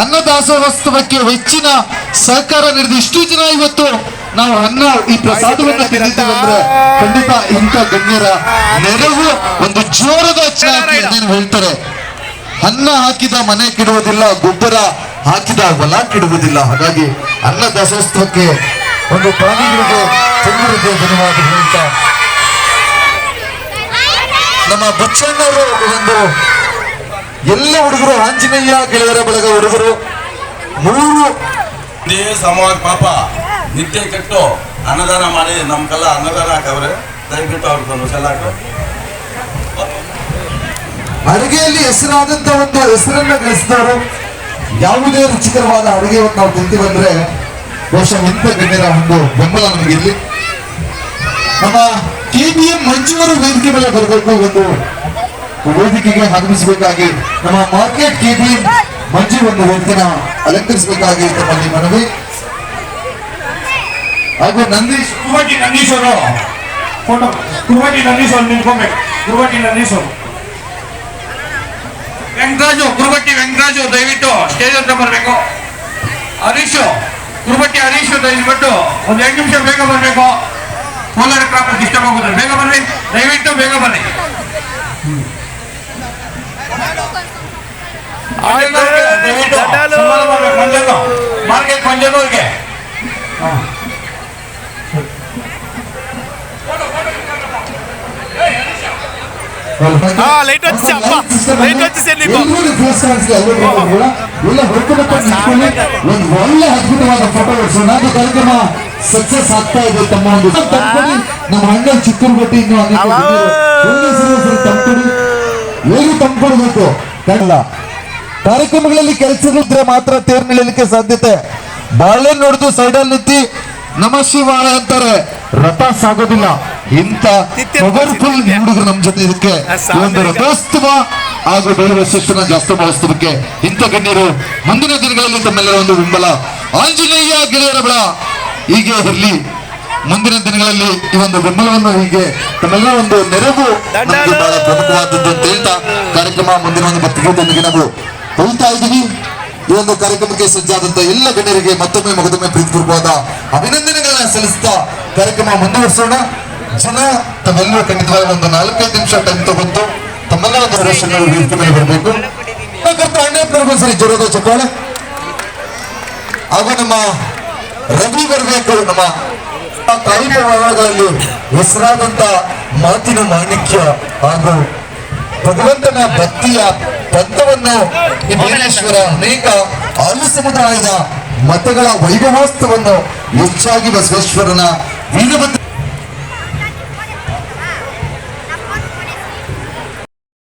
ಅನ್ನದಾಸೋತ್ಸವಕ್ಕೆ ಹೆಚ್ಚಿನ ಸಹಕಾರ ನೀಡಿದ ಇಷ್ಟು ಜನ ಇವತ್ತು ನಾವು ಅನ್ನ ಈ ಪ್ರಸಾದವನ್ನು ತಿಂದಿದ್ದೇವೆ ಅಂದ್ರೆ ಖಂಡಿತ ಇಂಥ ಗಣ್ಯರ ನೆರವು ಒಂದು ಜೋರದ ಹೇಳ್ತಾರೆ. ಅನ್ನ ಹಾಕಿದ ಮನೆ ಕೆಡುವುದಿಲ್ಲ, ಗೊಬ್ಬರ ಹಾಕಿದ ಹೊಲ ಕೆಡುವುದಿಲ್ಲ. ಹಾಗಾಗಿ ಅನ್ನದಾಸೋತ್ಸವಕ್ಕೆ ಒಂದು ಪ್ರಾಣಿಗಳಿಗೆ ತುಂಬುವುದೇ ಧನ್ಯವಾದ ಹೇಳ್ತಾ ನಮ್ಮ ಬಚ್ಚಣ್ಣವರು ಒಂದು ಎಲ್ಲ ಹುಡುಗರು ಆಂಜನೇಯ ಗೆಳೆಯರ ಬಳಗ ಹುಡುಗರು 3 ಸಮಾಜ ಪಾಪ ನಿತ್ಯ ಕೆಟ್ಟು ಅನ್ನದಾನ ಮಾಡಿ ನಮ್ಗೆಲ್ಲ ಅನ್ನದಾನ ಹಾಕವ್ರೆ. ದಯವಿಟ್ಟು ಅವ್ರದ್ದು ಸಲ ಅಡುಗೆಯಲ್ಲಿ ಹೆಸರಾದಂತ ಒಂದು ಹೆಸರನ್ನ ಗಳಿಸಿದವರು. ಯಾವುದೇ ರುಚಿಕರವಾದ ಅಡುಗೆ ನಾವು ತಿಂದು ಬಂದ್ರೆ ಬಹುಶಃ ಇಂಥ ಗಣ್ಯರ ಒಂದು ಬೆಂಬಲ ನಮಗಿರ್ಲಿ. ನಮ್ಮ KBM ಮಂಜುವರು ವೇದಿಕೆ ಮೇಲೆ ಬರಬೇಕು, ಒಂದು ವೇದಿಕೆಗೆ ಆಗಮಿಸಬೇಕಾಗಿ ನಮ್ಮ ಮಾರ್ಕೆಟ್ KBM ಮಂಜು ಒಂದು ವೇದಿಕೆನ ಅಲಂಕರಿಸಬೇಕಾಗಿ ತಮ್ಮಲ್ಲಿ ಮನವಿ. ಹಾಗೂ ನಂದೀಶ್ ಅವರು ಫೋಟೋ ಕುರುಬಟ್ಟಿ ನಂದೀಶ್ ಅವರು ನಿಂತ್ಕೊಬೇಕು. ಕುರುಬಟ್ಟಿ ನಂದೀಶ್ ಅವರು ಕುರುಬಟ್ಟಿ ವೆಂಕಟರಾಜು ದಯವಿಟ್ಟು ಸ್ಟೇಜ್ ಹತ್ರ ಬರಬೇಕು. ಹರೀಶು ಕುರುಬಟ್ಟಿ ಹರೀಶು ದಯವಿಟ್ಟು ಒಂದು 2 ನಿಮಿಷ ಬೇಗ ಬರಬೇಕು. ಕೋಲಾರ ಕ್ರಾಪ್ ಡಿಸ್ಟರ್ಬ್ ಆಗುತ್ತದೆ. ಬೇಗ ಬನ್ನಿ, ದಯವಿಟ್ಟು ಬೇಗ ಬನ್ನಿ. ಮಾರ್ಕೆಟ್ ಮಂಜನೂರ್ಗೆ లైట్ వచ్చి అప్ప లైట్ వచ్చేసి నీకు ಒಂದು ಒಳ್ಳೆ ಅದ್ಭುತವಾದ ಫೋಟೋ ಹೊಡ್ಸೋಣ. ಕಾರ್ಯಕ್ರಮ ಸಕ್ಸಸ್ ಆಗ್ತಾ ಇದೆ. ತಮ್ಮ ಒಂದು ನಮ್ಮ ಅಣ್ಣ ಚಿಕ್ಕುರ್ಬಟ್ಟಿ ಹೇಗೆ ತಂದ್ಕೊಡ್ಬೇಕು. ಕಾರ್ಯಕ್ರಮಗಳಲ್ಲಿ ಕೆಲಸಗಳಿದ್ರೆ ಮಾತ್ರ ತೇರ್ ನಿಲ್ಲಲಿಕ್ಕೆ ಸಾಧ್ಯತೆ. ಬಾಳೆ ನೋಡಿದು ಸೈಡಲ್ಲಿ ನಿಂತಿ ನಮ ಶಿವಾಯ ಅಂತಾರೆ, ರಥ ಸಾಗೋದಿಲ್ಲ. ಇಂಥ ಪವರ್ಫುಲ್ ಹುಡುಗರು ನಮ್ಮ ಜೊತೆ ಇದಕ್ಕೆ ಒಂದು ರಥೋತ್ಸವ ಹಾಗೂ ಬೇರೆ ಶಿಕ್ಷಣ ಜಾಸ್ತಿ ಇಂಥ ಗಣ್ಯರು ಮುಂದಿನ ದಿನಗಳಲ್ಲಿ ತಮ್ಮೆಲ್ಲರ ಒಂದು ಬೆಂಬಲ ಆಂಜನೇಯ ಗೆಳೆಯರ ಬಳ ಹೀಗೆ ಇರಲಿ. ಮುಂದಿನ ದಿನಗಳಲ್ಲಿ ಈ ಒಂದು ಬೆಂಬಲವನ್ನು ಹೀಗೆ ತಮ್ಮೆಲ್ಲ ಒಂದು ನೆರವು ನಮಗೆ ಬಹಳ ಪ್ರಮುಖವಾದದ್ದು ಅಂತ ಹೇಳ್ತಾ ಕಾರ್ಯಕ್ರಮ ಮುಂದಿನ ಒಂದು ಭಕ್ತಿಗೀತೆಯೊಂದಿಗೆ ನಾವು ಹೋಗ್ತಾ ಇದ್ದೀವಿ. ಈ ಒಂದು ಕಾರ್ಯಕ್ರಮಕ್ಕೆ ಸಜ್ಜಾದಂತ ಎಲ್ಲ ಗಣ್ಯರಿಗೆ ಮತ್ತೊಮ್ಮೆ ಮಗದೊಮ್ಮೆ ಪ್ರೀತಿಪೂರ್ವವಾದ ಅಭಿನಂದನೆಗಳನ್ನ ಸಲ್ಲಿಸ್ತಾ ಕಾರ್ಯಕ್ರಮ ಮುಂದುವರಿಸೋಣ. ಜನ ತಮ್ಮೆಲ್ಲರೂ ಖಂಡಿತವಾಗಿ ಒಂದು 4-5 ನಿಮಿಷ ಟೈಮ್ ತಗೊಂಡು ತಮ್ಮೆಲ್ಲ ಒಂದು ವೇದಿಕೆ ಮೇಲೆ ಬರಬೇಕು. ಸರಿ ಜೋರದ ಚಪ್ಪಾಳೆ. ಹಾಗೂ ನಮ್ಮ ರವಿ ಬರಬೇಕು. ನಮ್ಮ ಕಾಯಿಗಳಲ್ಲಿ ಹೆಸರಾದಂತ ಮಾತಿನ ಮಾಣಿಕ್ಯ ಹಾಗೂ ಭಗವಂತನ ಭಕ್ತಿಯ ಪಂಥವನ್ನು ಈ ಭುವನೇಶ್ವರ ಅನೇಕ ಆರ್ಯ ಸಮುದಾಯದ ಮತಗಳ ವೈಭವೋತ್ಸವವನ್ನು ಹೆಚ್ಚಾಗಿ ಬಸವೇಶ್ವರನ ವೀರಭದ್ರ